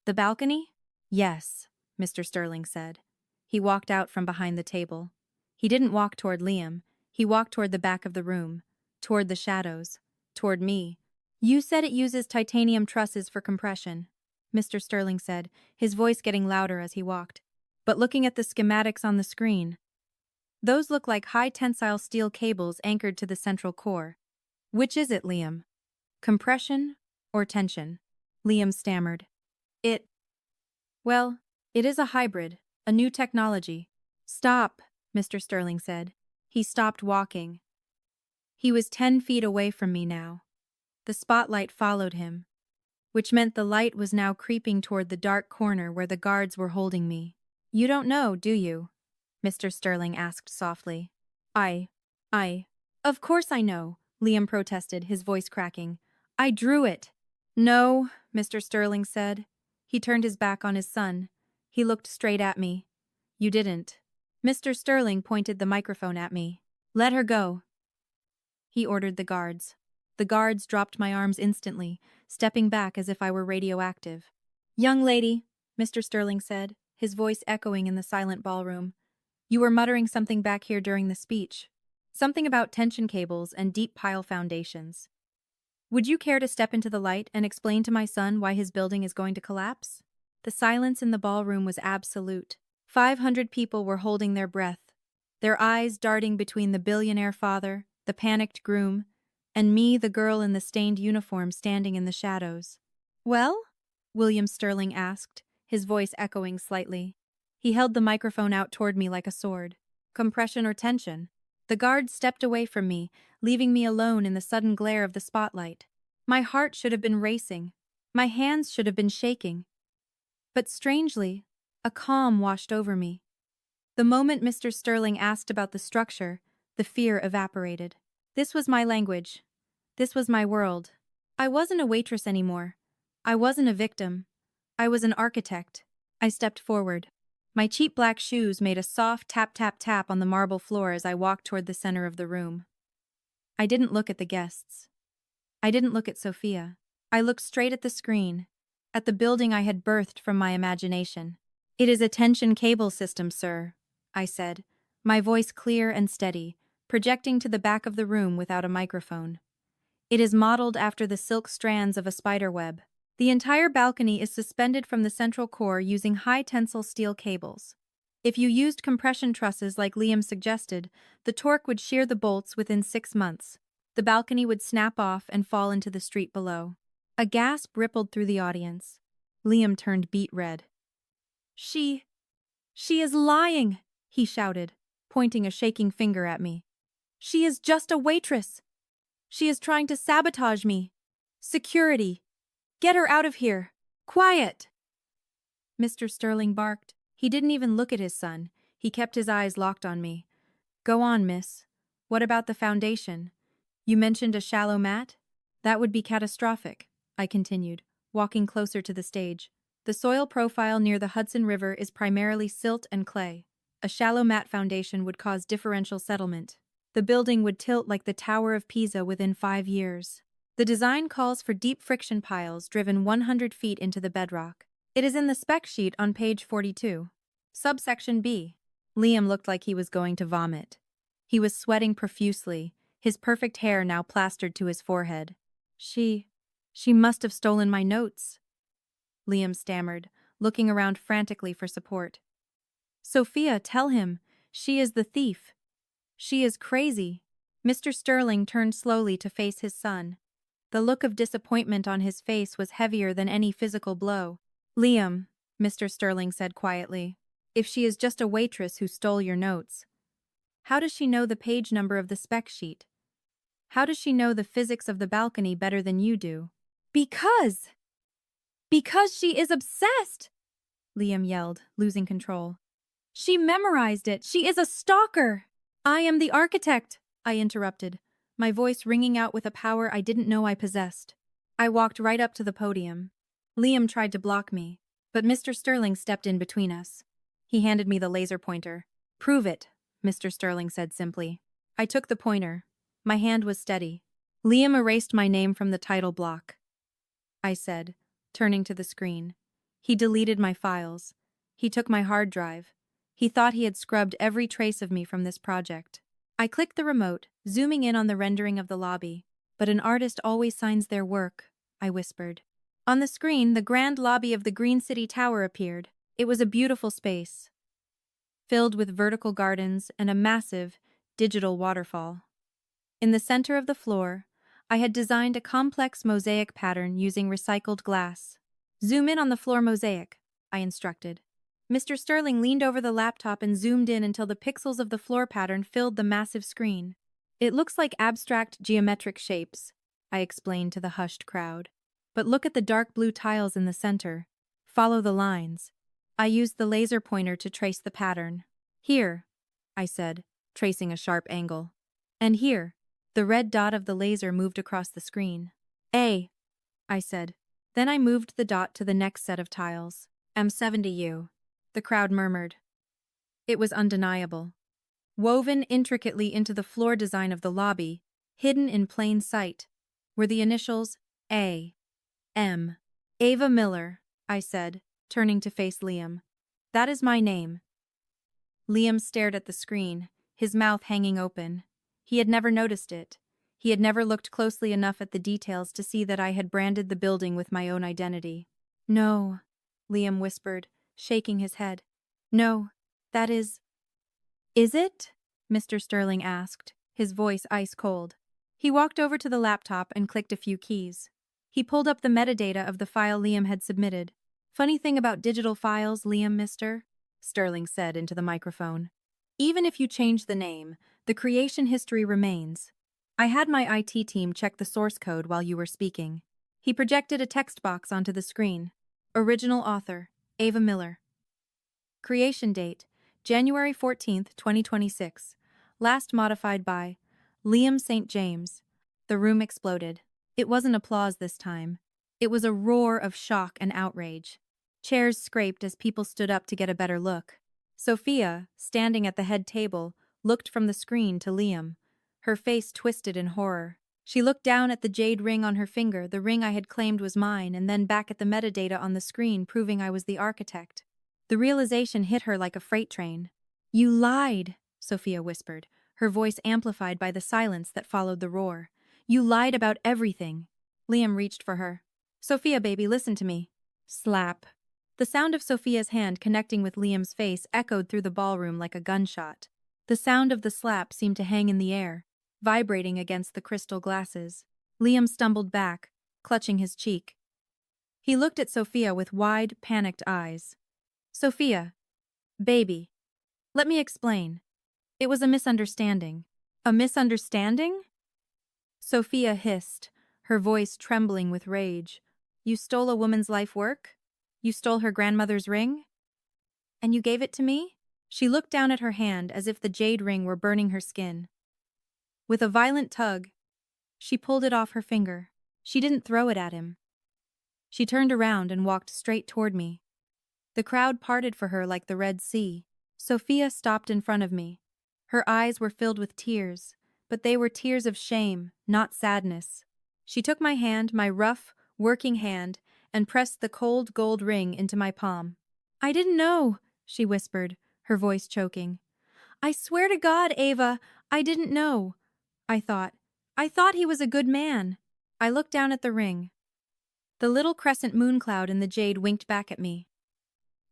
A: balcony?" "Yes," Mr. Sterling said. He walked out from behind the table. He didn't walk toward Liam. He walked toward the back of the room, toward the shadows, toward me. "You said it uses titanium trusses for compression," Mr. Sterling said, his voice getting louder as he walked. "But looking at the schematics on the screen, those look like high-tensile steel cables anchored to the central core. Which is it, Liam? Compression or tension?" Liam stammered. Well, it is a hybrid, a new technology." "Stop," Mr. Sterling said. He stopped walking. He was 10 feet away from me now. The spotlight followed him, which meant the light was now creeping toward the dark corner where the guards were holding me. "You don't know, do you?" Mr. Sterling asked softly. I. Of course I know," Liam protested, his voice cracking. "I drew it." "No," Mr. Sterling said. He turned his back on his son. He looked straight at me. "You didn't." Mr. Sterling pointed the microphone at me. "Let her go," he ordered the guards. The guards dropped my arms instantly, stepping back as if I were radioactive. "Young lady," Mr. Sterling said, his voice echoing in the silent ballroom. "You were muttering something back here during the speech. Something about tension cables and deep pile foundations. Would you care to step into the light and explain to my son why his building is going to collapse?" The silence in the ballroom was absolute. 500 people were holding their breath, their eyes darting between the billionaire father, the panicked groom, and me, the girl in the stained uniform standing in the shadows. "Well?" William Sterling asked, his voice echoing slightly. He held the microphone out toward me like a sword. "Compression or tension?" The guard stepped away from me, leaving me alone in the sudden glare of the spotlight. My heart should have been racing. My hands should have been shaking. But strangely, a calm washed over me. The moment Mr. Sterling asked about the structure, the fear evaporated. This was my language. This was my world. I wasn't a waitress anymore. I wasn't a victim. I was an architect. I stepped forward. My cheap black shoes made a soft tap-tap-tap on the marble floor as I walked toward the center of the room. I didn't look at the guests. I didn't look at Sofia. I looked straight at the screen, at the building I had birthed from my imagination. "It is a tension cable system, sir," I said, my voice clear and steady, projecting to the back of the room without a microphone. "It is modeled after the silk strands of a spider web. The entire balcony is suspended from the central core using high-tensile steel cables. If you used compression trusses like Liam suggested, the torque would shear the bolts within 6 months. The balcony would snap off and fall into the street below." A gasp rippled through the audience. Liam turned beet red. She is lying," he shouted, pointing a shaking finger at me. "She is just a waitress. She is trying to sabotage me. Security! Get her out of here! Quiet!" Mr. Sterling barked. He didn't even look at his son. He kept his eyes locked on me. "Go on, miss. What about the foundation? You mentioned a shallow mat? That would be catastrophic," I continued, walking closer to the stage. "The soil profile near the Hudson River is primarily silt and clay. A shallow mat foundation would cause differential settlement. The building would tilt like the Tower of Pisa within 5 years. The design calls for deep friction piles driven 100 feet into the bedrock. It is in the spec sheet on page 42. Subsection B." Liam looked like he was going to vomit. He was sweating profusely, his perfect hair now plastered to his forehead. She must have stolen my notes," Liam stammered, looking around frantically for support. "Sofia, tell him. She is the thief. She is crazy. Mr. Sterling turned slowly to face his son. The look of disappointment on his face was heavier than any physical blow. Liam, Mr. Sterling said quietly, if she is just a waitress who stole your notes, how does she know the page number of the spec sheet? How does she know the physics of the balcony better than you do? Because she is obsessed, Liam yelled, losing control. She memorized it. She is a stalker. I am the architect, I interrupted, my voice ringing out with a power I didn't know I possessed. I walked right up to the podium. Liam tried to block me, but Mr. Sterling stepped in between us. He handed me the laser pointer. Prove it, Mr. Sterling said simply. I took the pointer. My hand was steady. Liam erased my name from the title block, I said, turning to the screen. He deleted my files. He took my hard drive. He thought he had scrubbed every trace of me from this project. I clicked the remote, zooming in on the rendering of the lobby. But an artist always signs their work, I whispered. On the screen, the grand lobby of the Green City Tower appeared. It was a beautiful space, filled with vertical gardens and a massive, digital waterfall. In the center of the floor, I had designed a complex mosaic pattern using recycled glass. Zoom in on the floor mosaic, I instructed. Mr. Sterling leaned over the laptop and zoomed in until the pixels of the floor pattern filled the massive screen. It looks like abstract geometric shapes, I explained to the hushed crowd. But look at the dark blue tiles in the center. Follow the lines. I used the laser pointer to trace the pattern. Here, I said, tracing a sharp angle. And here. The red dot of the laser moved across the screen. A, I said. Then I moved the dot to the next set of tiles. M70U. The crowd murmured. It was undeniable. Woven intricately into the floor design of the lobby, hidden in plain sight, were the initials A. M. Ava Miller, I said, turning to face Liam. That is my name. Liam stared at the screen, his mouth hanging open. He had never noticed it. He had never looked closely enough at the details to see that I had branded the building with my own identity. No, Liam whispered, shaking his head. No, that is... Is it? Mr. Sterling asked, his voice ice cold. He walked over to the laptop and clicked a few keys. He pulled up the metadata of the file Liam had submitted. Funny thing about digital files, Liam, mister? Sterling said into the microphone. Even if you change the name, the creation history remains. I had my IT team check the source code while you were speaking. He projected a text box onto the screen. Original author, Ava Miller. Creation date, January 14th, 2026. Last modified by Liam St. James. The room exploded. It wasn't applause this time. It was a roar of shock and outrage. Chairs scraped as people stood up to get a better look. Sofia, standing at the head table, looked from the screen to Liam, her face twisted in horror. She looked down at the jade ring on her finger, the ring I had claimed was mine, and then back at the metadata on the screen proving I was the architect. The realization hit her like a freight train. You lied, Sofia whispered, her voice amplified by the silence that followed the roar. You lied about everything. Liam reached for her. Sofia, baby, listen to me. Slap. The sound of Sofia's hand connecting with Liam's face echoed through the ballroom like a gunshot. The sound of the slap seemed to hang in the air, vibrating against the crystal glasses. Liam stumbled back, clutching his cheek. He looked at Sofia with wide, panicked eyes. Sofia, baby, let me explain. It was a misunderstanding. A misunderstanding? Sofia hissed, her voice trembling with rage. You stole a woman's life work? You stole her grandmother's ring? And you gave it to me? She looked down at her hand as if the jade ring were burning her skin. With a violent tug, she pulled it off her finger. She didn't throw it at him. She turned around and walked straight toward me. The crowd parted for her like the Red Sea. Sofia stopped in front of me. Her eyes were filled with tears, but they were tears of shame, not sadness. She took my hand, my rough, working hand, and pressed the cold gold ring into my palm. I didn't know, she whispered, her voice choking. I swear to God, Ava, I didn't know. I thought he was a good man. I looked down at the ring. The little crescent moon cloud in the jade winked back at me.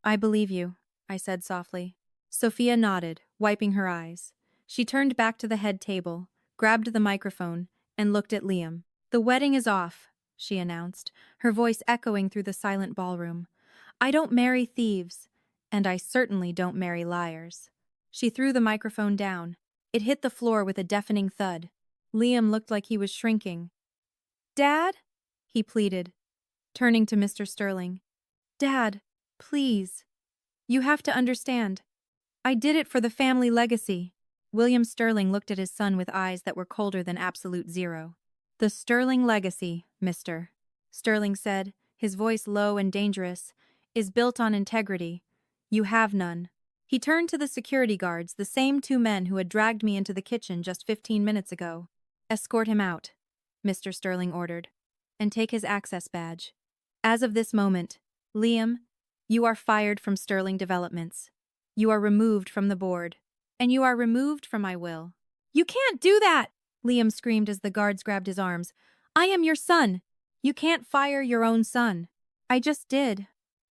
A: I believe you, I said softly. Sofia nodded, wiping her eyes. She turned back to the head table, grabbed the microphone, and looked at Liam. "The wedding is off," she announced, her voice echoing through the silent ballroom. "I don't marry thieves, and I certainly don't marry liars." She threw the microphone down. It hit the floor with a deafening thud. Liam looked like he was shrinking. "Dad?" he pleaded, turning to Mr. Sterling. "Dad, please. You have to understand. I did it for the family legacy." William Sterling looked at his son with eyes that were colder than absolute zero. "The Sterling legacy, Mr. Sterling said, his voice low and dangerous, is built on integrity. You have none." He turned to the security guards, the same two men who had dragged me into the kitchen just 15 minutes ago. "Escort him out," Mr. Sterling ordered, "and take his access badge. As of this moment, Liam, you are fired from Sterling Developments. You are removed from the board. And you are removed from my will." "You can't do that!" Liam screamed as the guards grabbed his arms. "I am your son. You can't fire your own son." "I just did,"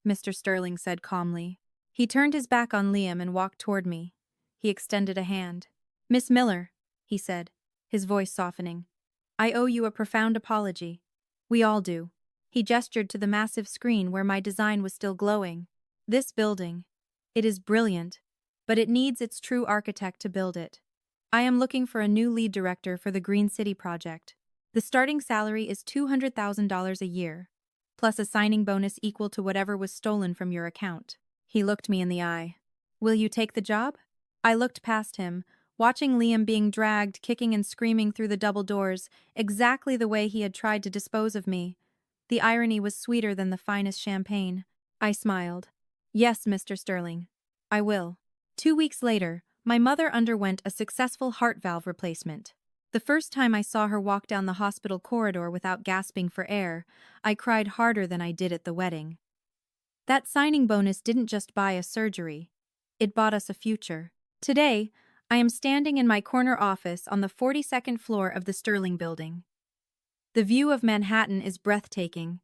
A: Mr. Sterling said calmly. He turned his back on Liam and walked toward me. He extended a hand. "Miss Miller," he said, his voice softening, "I owe you a profound apology. We all do." He gestured to the massive screen where my design was still glowing. "This building, it is brilliant, but it needs its true architect to build it. I am looking for a new lead director for the Green City project. The starting salary is $200,000 a year, plus a signing bonus equal to whatever was stolen from your account." He looked me in the eye. "Will you take the job?" I looked past him, watching Liam being dragged, kicking and screaming through the double doors, exactly the way he had tried to dispose of me. The irony was sweeter than the finest champagne. I smiled. "Yes, Mr. Sterling, I will." 2 weeks later, my mother underwent a successful heart valve replacement. The first time I saw her walk down the hospital corridor without gasping for air, I cried harder than I did at the wedding. That signing bonus didn't just buy a surgery. It bought us a future. Today, I am standing in my corner office on the 42nd floor of the Sterling Building. The view of Manhattan is breathtaking.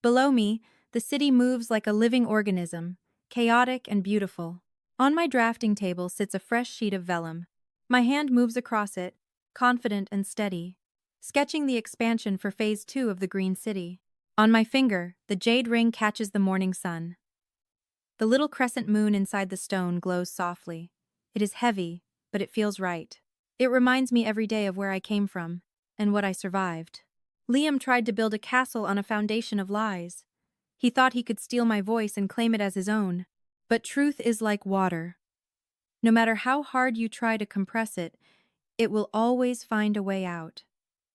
A: Below me, the city moves like a living organism, chaotic and beautiful. On my drafting table sits a fresh sheet of vellum. My hand moves across it, confident and steady, sketching the expansion for Phase 2 of the Green City. On my finger, the jade ring catches the morning sun. The little crescent moon inside the stone glows softly. It is heavy, but it feels right. It reminds me every day of where I came from, and what I survived. Liam tried to build a castle on a foundation of lies. He thought he could steal my voice and claim it as his own. But truth is like water. No matter how hard you try to compress it, it will always find a way out.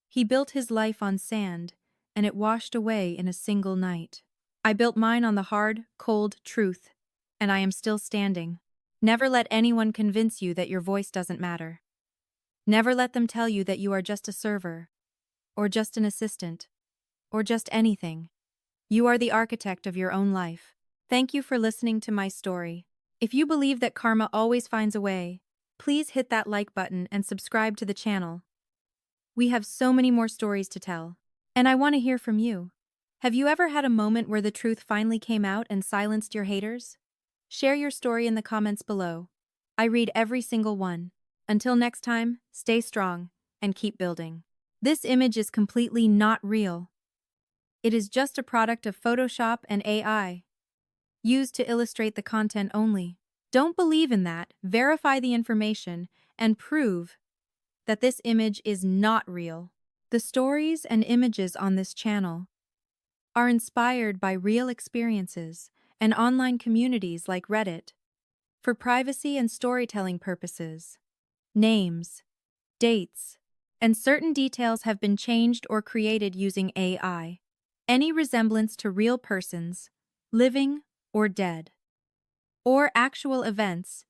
A: He built his life on sand, and it washed away in a single night. I built mine on the hard, cold truth, and I am still standing. Never let anyone convince you that your voice doesn't matter. Never let them tell you that you are just a server, or just an assistant, or just anything. You are the architect of your own life. Thank you for listening to my story. If you believe that karma always finds a way, please hit that like button and subscribe to the channel. We have so many more stories to tell, and I want to hear from you. Have you ever had a moment where the truth finally came out and silenced your haters? Share your story in the comments below. I read every single one. Until next time, stay strong and keep building. This image is completely not real. It is just a product of Photoshop and AI. Used to illustrate the content only. Don't believe in that, verify the information, and prove that this image is not real. The stories and images on this channel are inspired by real experiences and online communities like Reddit. For privacy and storytelling purposes, names, dates, and certain details have been changed or created using AI. Any resemblance to real persons, living or dead, or actual events,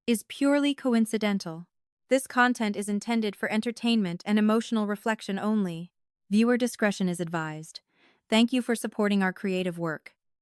A: is purely coincidental. This content is intended for entertainment and emotional reflection only. Viewer discretion is advised. Thank you for supporting our creative work.